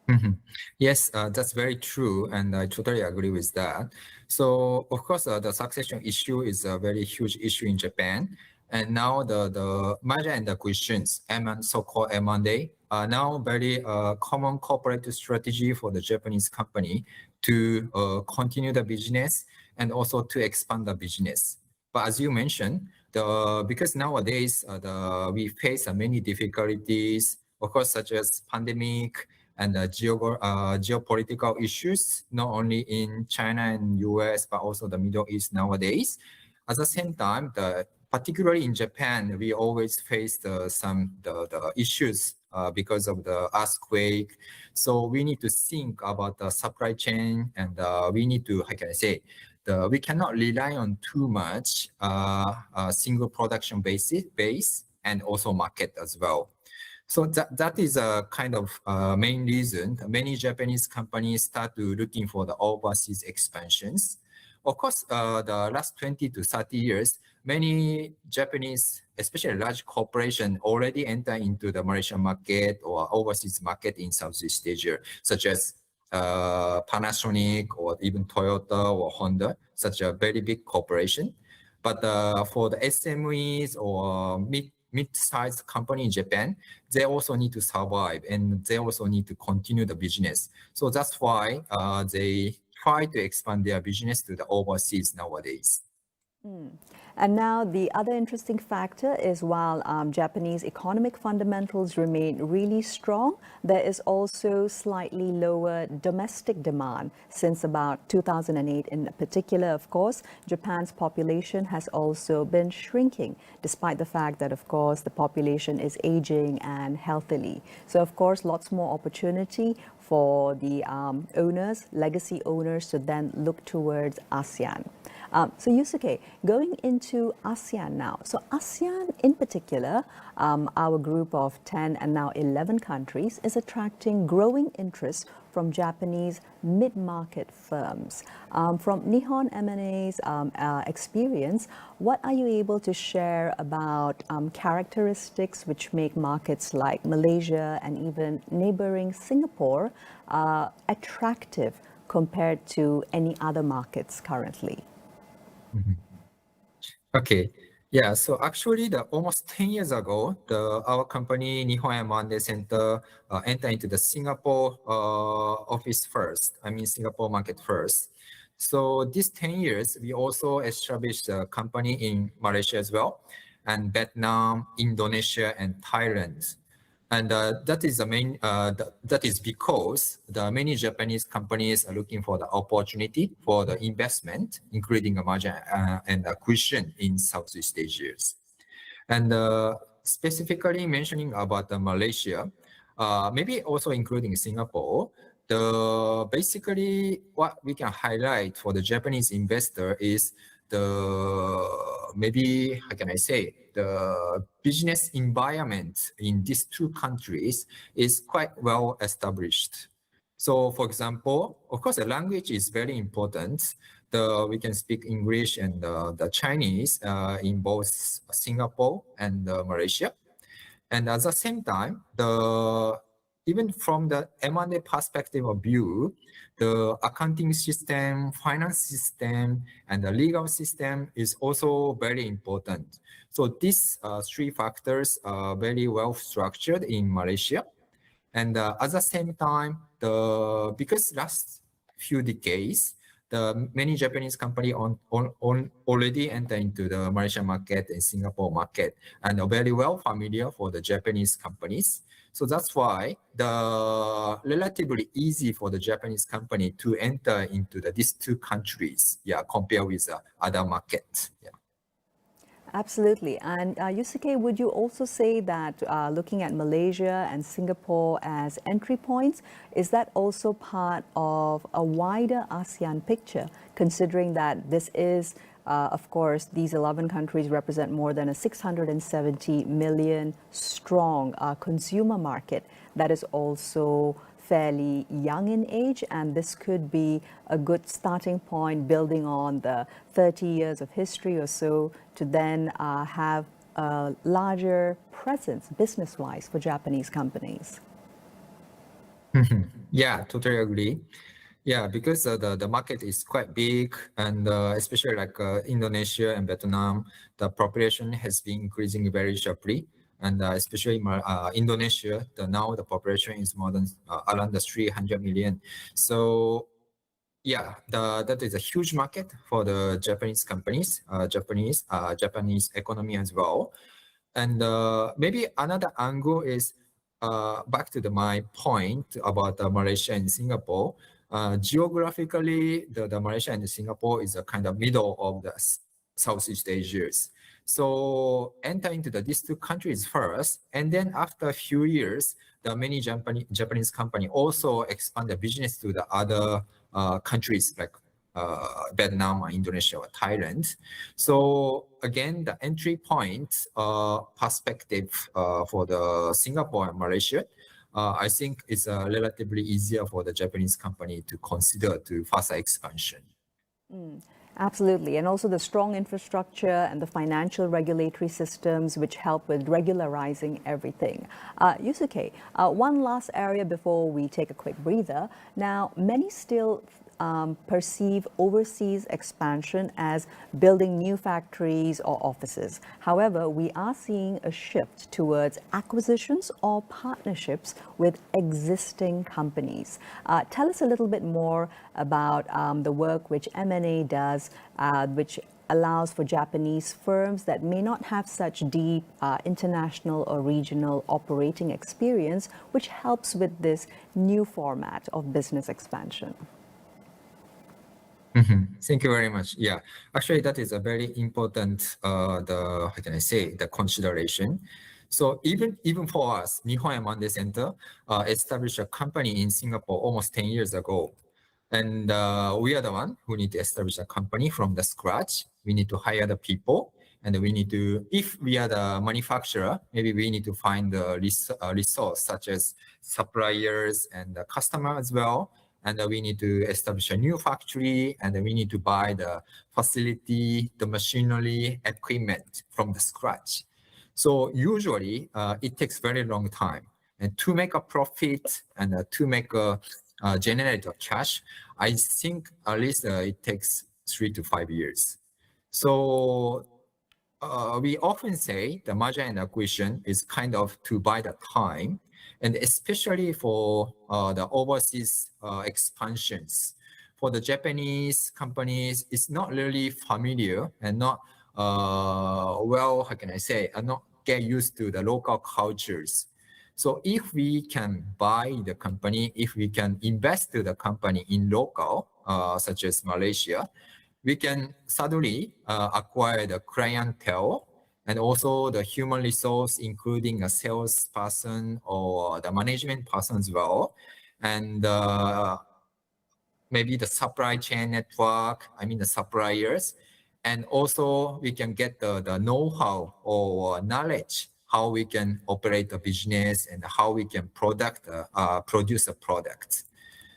Mm-hmm. Yes, that's very true, and I totally agree with that. So, of course, the succession issue is a very huge issue in Japan, and now the merger and acquisitions, so-called M&A, now very common corporate strategy for the Japanese company to continue the business and also to expand the business. But as you mentioned, because nowadays we face many difficulties, of course, such as pandemic and geopolitical issues, not only in China and US, but also the Middle East nowadays. At the same time, particularly in Japan, we always face some issues because of the earthquake. So we need to think about the supply chain, and we need to, how can I say, we cannot rely on too much single production base and also market as well. So that is a kind of main reason many Japanese companies start to looking for the overseas expansions. Of course, the last 20 to 30 years, many Japanese, especially large corporations, already enter into the Malaysian market or overseas market in Southeast Asia, such as Panasonic or even Toyota or Honda, such a very big corporation. But for the SMEs or mid-sized company in Japan, they also need to survive and they also need to continue the business. So that's why they try to expand their business to the overseas nowadays. And now the other interesting factor is while Japanese economic fundamentals remain really strong, there is also slightly lower domestic demand since about 2008 in particular. Of course, Japan's population has also been shrinking, despite the fact that, of course, the population is aging and healthily. So, of course, lots more opportunity for the owners, legacy owners, to then look towards ASEAN. So Yusuke, going into ASEAN now. So ASEAN in particular, our group of 10 and now 11 countries is attracting growing interest from Japanese mid-market firms. From Nihon M&A's experience, what are you able to share about characteristics which make markets like Malaysia and even neighboring Singapore attractive compared to any other markets currently? Okay. Yeah, so actually almost 10 years ago, our company, Nihon M&A Center, entered into the Singapore office first, Singapore market first. So these 10 years, we also established a company in Malaysia as well, and Vietnam, Indonesia, and Thailand. And that is the main. That is because the many Japanese companies are looking for the opportunity for the investment, including a merger and acquisition in Southeast Asia. And specifically mentioning about Malaysia, maybe also including Singapore. Basically what we can highlight for the Japanese investor is maybe how can I say, the business environment in these two countries is quite well established. So for example, of course, the language is very important. We can speak English and the Chinese in both Singapore and Malaysia. And at the same time, even from the M&A perspective of view, the accounting system, finance system, and the legal system is also very important. So these three factors are very well structured in Malaysia. And at the same time, because last few decades, many Japanese companies already enter into the Malaysian market and Singapore market and are very well familiar for the Japanese companies. So that's why the relatively easy for the Japanese company to enter into these two countries, compared with other markets. Yeah. Absolutely. And Yusuke, would you also say that looking at Malaysia and Singapore as entry points, is that also part of a wider ASEAN picture, considering that this is, of course, these 11 countries represent more than a 670 million strong consumer market that is also fairly young in age, and this could be a good starting point building on the 30 years of history or so to then have a larger presence business-wise for Japanese companies. Yeah, totally agree. Yeah, because the market is quite big, and especially like Indonesia and Vietnam, the population has been increasing very sharply. and especially Indonesia. Now the population is more than around the 300 million. So yeah, that is a huge market for the Japanese companies, Japanese economy as well. And maybe another angle is back to my point about Malaysia and Singapore. Geographically, the Malaysia and Singapore is a kind of middle of the Southeast Asia. So enter into these two countries first, and then after a few years, the many Japanese company also expand the business to the other countries like Vietnam, Indonesia, or Thailand. So again, the entry point perspective for the Singapore and Malaysia, I think it's relatively easier for the Japanese company to consider to faster expansion. Absolutely. And also the strong infrastructure and the financial regulatory systems which help with regularizing everything. Yusuke, one last area before we take a quick breather. Now, many still perceive overseas expansion as building new factories or offices. However, we are seeing a shift towards acquisitions or partnerships with existing companies. Tell us a little bit more about the work which M&A does, which allows for Japanese firms that may not have such deep international or regional operating experience, which helps with this new format of business expansion. Thank you very much. Yeah, actually, that is a very important, how can I say, the consideration. So even for us, Nihon M&A Center established a company in Singapore almost 10 years ago. And we are the one who need to establish a company from the scratch. We need to hire the people, and we need to, if we are the manufacturer, maybe we need to find the resource such as suppliers and the customer as well. And we need to establish a new factory, and we need to buy the facility, the machinery, equipment from the scratch. So usually it takes very long time. And to make a profit and to make a generate a cash, I think at least it takes 3 to 5 years. So we often say the merger and acquisition is kind of to buy the time. And especially for the overseas expansions, for the Japanese companies, it's not really familiar and not well, how can I say, not get used to the local cultures. So if we can buy the company, if we can invest to the company in local, such as Malaysia, we can suddenly acquire the clientele and also the human resource, including a salesperson or the management person as well. And maybe the supply chain network, the suppliers. And also we can get the know-how or knowledge, how we can operate the business and how we can produce a product.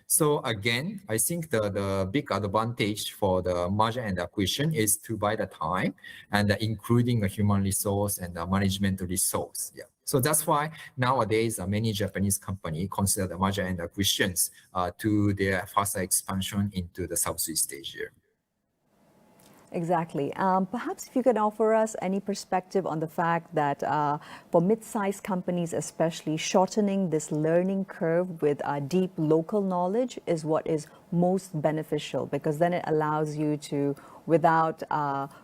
So again, I think the big advantage for the merger and acquisition is to buy the time and including a human resource and the management resource. Yeah. So that's why nowadays many Japanese companies consider the merger and acquisitions to their faster expansion into the Southeast Asia. Exactly. Perhaps if you could offer us any perspective on the fact that for mid-sized companies especially, shortening this learning curve with deep local knowledge is what is most beneficial, because then it allows you to, without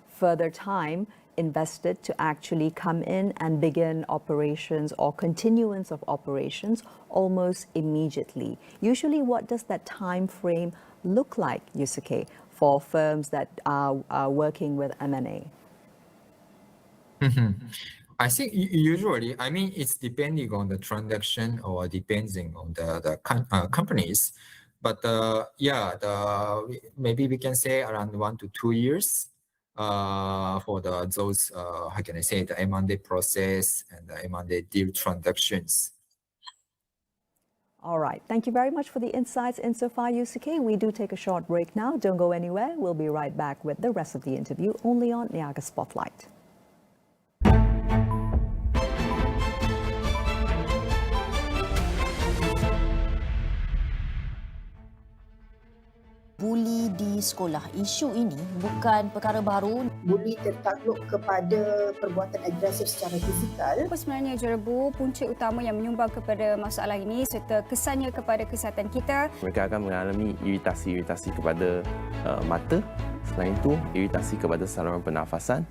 further time invested, to actually come in and begin operations or continuance of operations almost immediately. Usually, what does that time frame look like, Yusuke, for firms that are working with M&A? I think usually, it's depending on the transaction or depending on the companies. But maybe we can say around 1 to 2 years for those, how can I say, the M&A process and the M&A deal transactions. All right. Thank you very much for the insights insofar, Yusuke. We do take a short break now. Don't go anywhere. We'll be right back with the rest of the interview only on Niaga Spotlight. Buli di di sekolah. Isu ini bukan perkara baru. Buli tertakluk kepada perbuatan agresif secara fizikal. Apa sebenarnya jerabu punca utama yang menyumbang kepada masalah ini serta kesannya kepada kesihatan kita? Mereka akan mengalami iritasi kepada mata. Selain itu, iritasi kepada saluran pernafasan.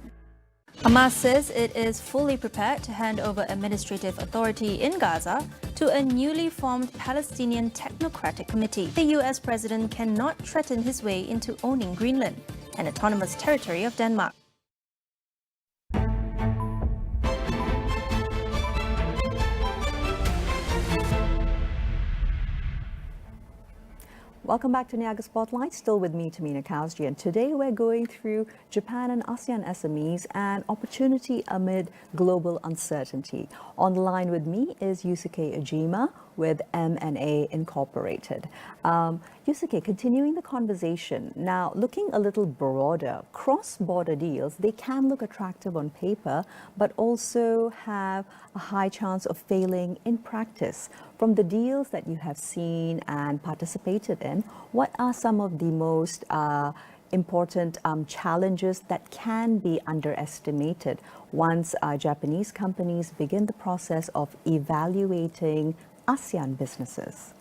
Hamas says it is fully prepared to hand over administrative authority in Gaza to a newly formed Palestinian Technocratic Committee. The US president cannot threaten his way into owning Greenland, an autonomous territory of Denmark. Welcome back to Niaga Spotlight, still with me, Tamina Kausji, and today we're going through Japan and ASEAN SMEs and opportunity amid global uncertainty. On the line with me is Yusuke Ojima with M&A Incorporated. Yusuke, continuing the conversation, now looking a little broader, cross-border deals, they can look attractive on paper, but also have a high chance of failing in practice. From the deals that you have seen and participated in, what are some of the most important challenges that can be underestimated once Japanese companies begin the process of evaluating ASEAN businesses?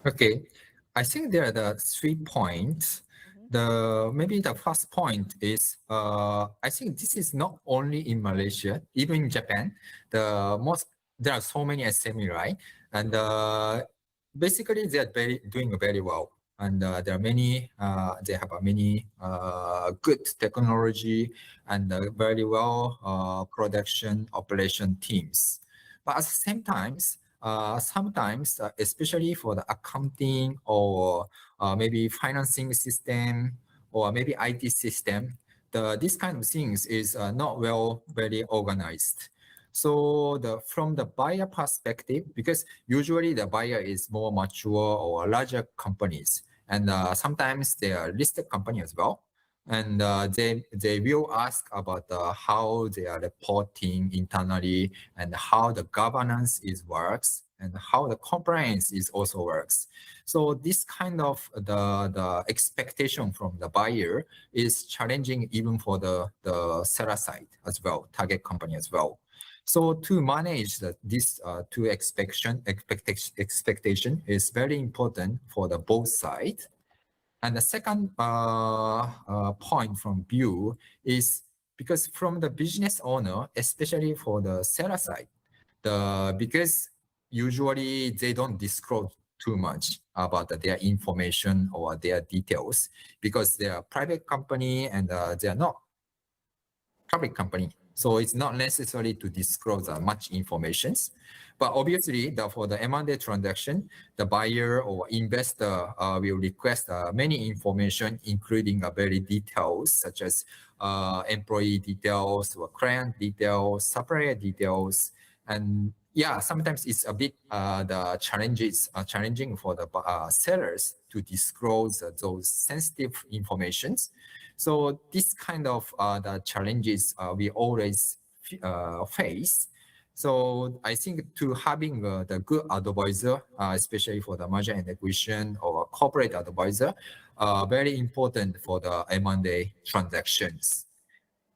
Okay, I think there are the 3 points. Maybe the first point is I think this is not only in Malaysia, even in Japan. There are so many SME, right? And basically they are doing very well. And there are many, they have many good technology and very well production operation teams. But at the same time, sometimes, especially for the accounting or maybe financing system or maybe IT system, this kind of things is not very organized. So from the buyer perspective, because usually the buyer is more mature or larger companies, and sometimes they are listed company as well. And they will ask about how they are reporting internally and how the governance works and how the compliance also works. So this kind of the expectation from the buyer is challenging even for the seller side as well, target company as well. So to manage this two expectation is very important for the both sides. And the second point from view is because from the business owner, especially for the seller side, because usually they don't disclose too much about their information or their details because they are private company and they are not public company. So it's not necessary to disclose much information. But obviously, for the M&A transaction, the buyer or investor will request many information, including very details such as employee details, or client details, supplier details, and yeah, sometimes it's a bit challenging for the sellers to disclose those sensitive informations. So this kind of the challenges we always face. So I think to having the good advisor, especially for the merger and acquisition or corporate advisor, very important for the M&A transactions.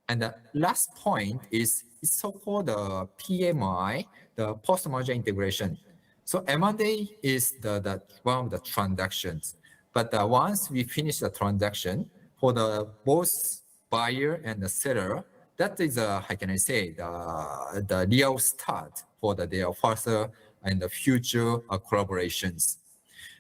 And the last point is so-called the PMI, the post-merger integration. So M&A is the one of the transactions. But once we finish the transaction, for the both buyer and the seller, that is how can I say the real start for their further and the future collaborations.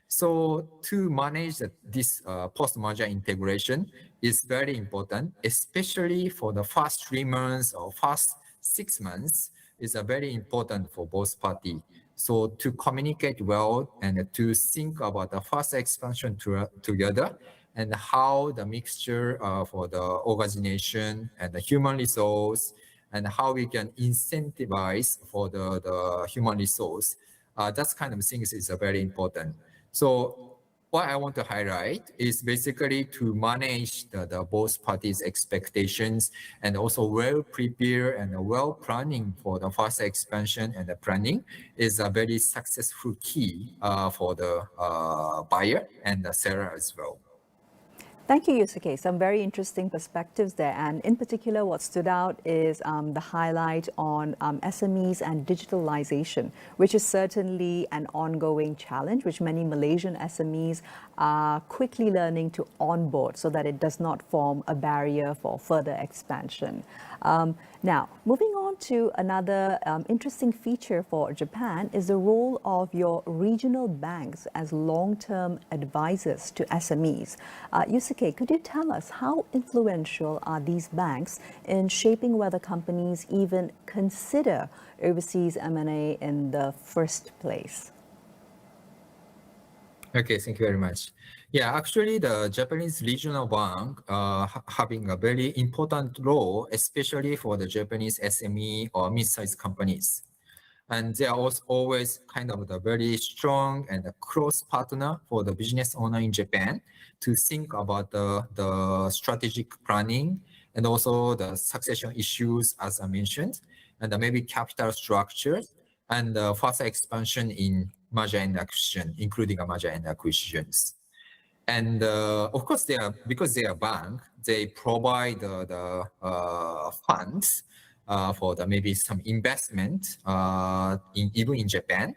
So to manage this post-merger integration is very important, especially for the first 3 months or first 6 months is very important for both parties. So to communicate well and to think about the first expansion together and how the mixture for the organization and the human resource and how we can incentivize for the human resource, that kind of things is very important. So what I want to highlight is basically to manage the both parties' expectations and also well prepare and well planning for the faster expansion, and the planning is a very successful key for the buyer and the seller as well. Thank you, Yusuke. Some very interesting perspectives there. And in particular, what stood out is the highlight on SMEs and digitalization, which is certainly an ongoing challenge, which many Malaysian SMEs are quickly learning to onboard so that it does not form a barrier for further expansion. Now, moving on to another interesting feature for Japan is the role of your regional banks as long-term advisors to SMEs. Yusuke, could you tell us how influential are these banks in shaping whether companies even consider overseas M&A in the first place? Okay, thank you very much. Yeah, actually, the Japanese regional bank having a very important role, especially for the Japanese SME or mid-sized companies. And they are also always kind of the very strong and a close partner for the business owner in Japan to think about the strategic planning and also the succession issues, as I mentioned, and maybe capital structures and faster expansion in merger and acquisition, including merger and acquisitions. And of course, because they are a bank, they provide the funds for maybe some investment even in Japan.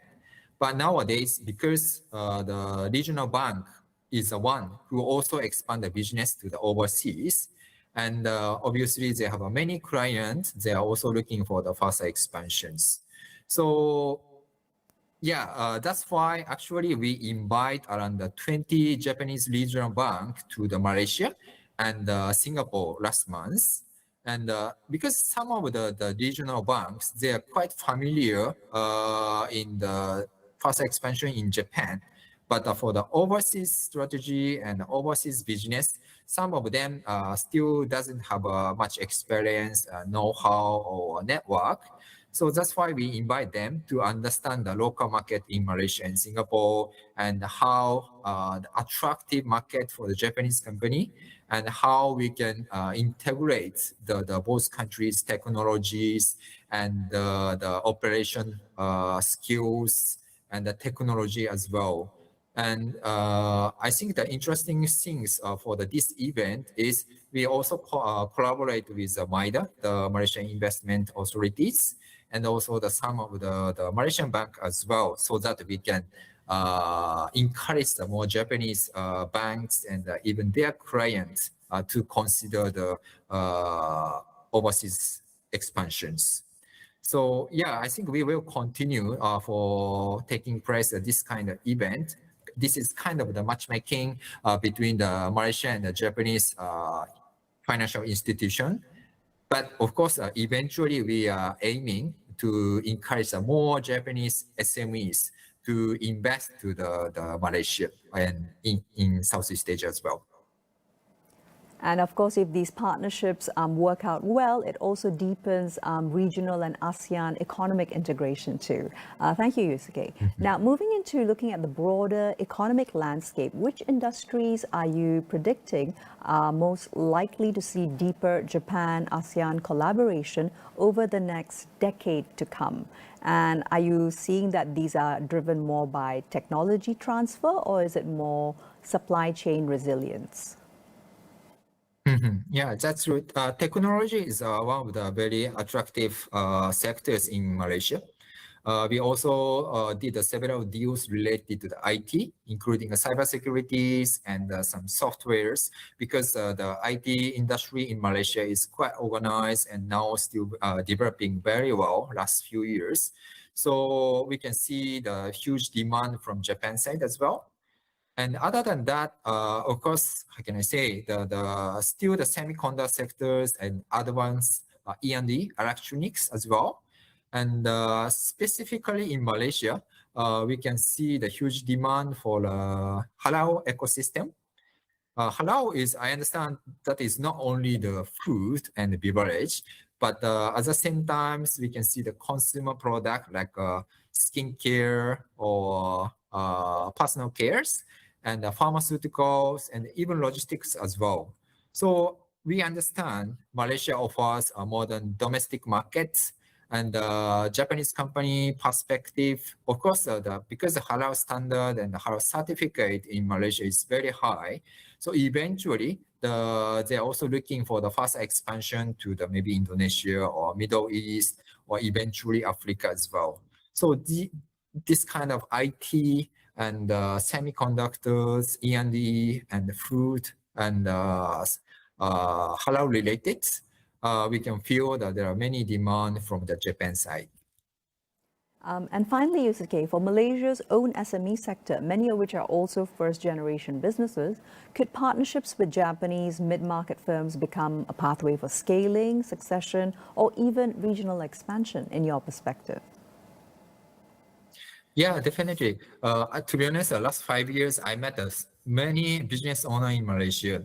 But nowadays, because the regional bank is the one who also expand the business to the overseas, and obviously they have many clients, they are also looking for the faster expansions. So yeah, that's why actually we invite around 20 Japanese regional banks to the Malaysia and Singapore last month. And because some of the regional banks, they are quite familiar in the faster expansion in Japan. But for the overseas strategy and overseas business, some of them still doesn't have much experience, know-how or network. So that's why we invite them to understand the local market in Malaysia and Singapore and how the attractive market for the Japanese company and how we can integrate the both countries' technologies and the operation skills and the technology as well. And I think the interesting things for this event is we also collaborate with MIDA, the Malaysian Investment Authorities, and also some of the Malaysian bank as well, so that we can encourage the more Japanese banks and even their clients to consider the overseas expansions. So yeah, I think we will continue for taking place at this kind of event. This is kind of the matchmaking between the Malaysian and the Japanese financial institution. But of course, eventually we are aiming to encourage more Japanese SMEs to invest to the Malaysia and in Southeast Asia as well. And of course, if these partnerships work out well, it also deepens regional and ASEAN economic integration too. Thank you, Yusuke. Now, moving into looking at the broader economic landscape, which industries are you predicting are most likely to see deeper Japan-ASEAN collaboration over the next decade to come? And are you seeing that these are driven more by technology transfer, or is it more supply chain resilience? Yeah, that's right. Technology is one of the very attractive sectors in Malaysia. We also did several deals related to the IT, including cybersecurity and some softwares, because the IT industry in Malaysia is quite organized and now still developing very well last few years. So we can see the huge demand from Japan side as well. And other than that, of course, how can I say, still the semiconductor sectors and advanced E&D electronics as well. And specifically in Malaysia, we can see the huge demand for the halal ecosystem. Halal is, I understand, that is not only the food and the beverage, but at the same time, we can see the consumer product like skincare or personal cares. and pharmaceuticals, and even logistics as well. So we understand Malaysia offers a modern domestic market, and the Japanese company perspective, of course, because the halal standard and the halal certificate in Malaysia is very high, so eventually they're also looking for the fast expansion to the maybe Indonesia or Middle East or eventually Africa as well. So this kind of IT and semiconductors, E&E, and food and halal related, we can feel that there are many demand from the Japan side. And finally, Yusuke, for Malaysia's own SME sector, many of which are also first-generation businesses, could partnerships with Japanese mid-market firms become a pathway for scaling, succession, or even regional expansion, in your perspective? Yeah, definitely. To be honest, the last 5 years, I met many business owners in Malaysia.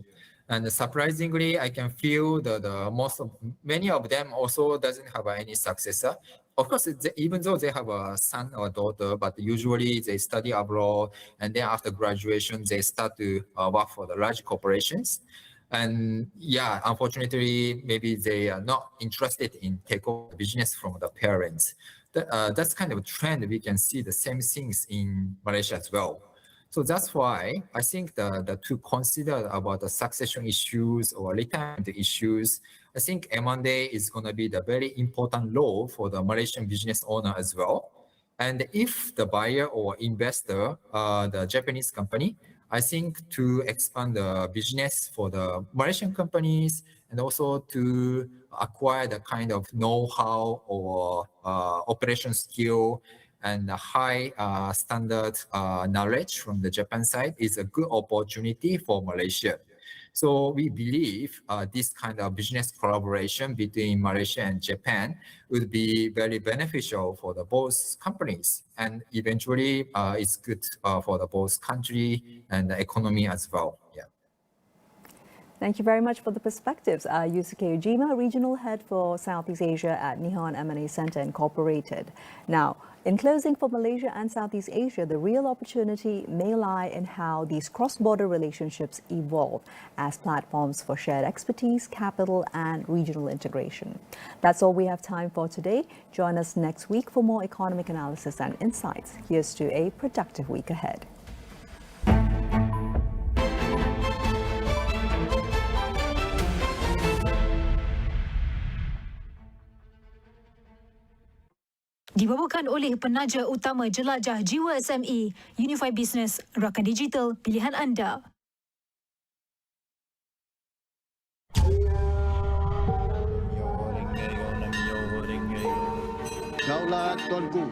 And surprisingly, I can feel many of them also doesn't have any successor. Of course, even though they have a son or daughter, but usually they study abroad, and then after graduation, they start to work for the large corporations. And yeah, unfortunately, maybe they are not interested in take over business from the parents. That's kind of a trend. We can see the same things in Malaysia as well. So that's why I think to consider about the succession issues or retirement issues, I think M&A is going to be the very important role for the Malaysian business owner as well. And if the buyer or investor, the Japanese company, I think to expand the business for the Malaysian companies and also to acquire the kind of know-how or operation skill and high standard knowledge from the Japan side is a good opportunity for Malaysia. So we believe this kind of business collaboration between Malaysia and Japan would be very beneficial for the both companies, and eventually it's good for the both country and the economy as well. Yeah. Thank you very much for the perspectives. Yusuke Ujima, Regional Head for Southeast Asia at Nihon M&A Center Incorporated. Now, in closing, for Malaysia and Southeast Asia, the real opportunity may lie in how these cross-border relationships evolve as platforms for shared expertise, capital, and regional integration. That's all we have time for today. Join us next week for more economic analysis and insights. Here's to a productive week ahead. Dibawakan oleh penaja utama jelajah jiwa SME, Unify Business, rakan digital pilihan anda. Kaulah tuanku.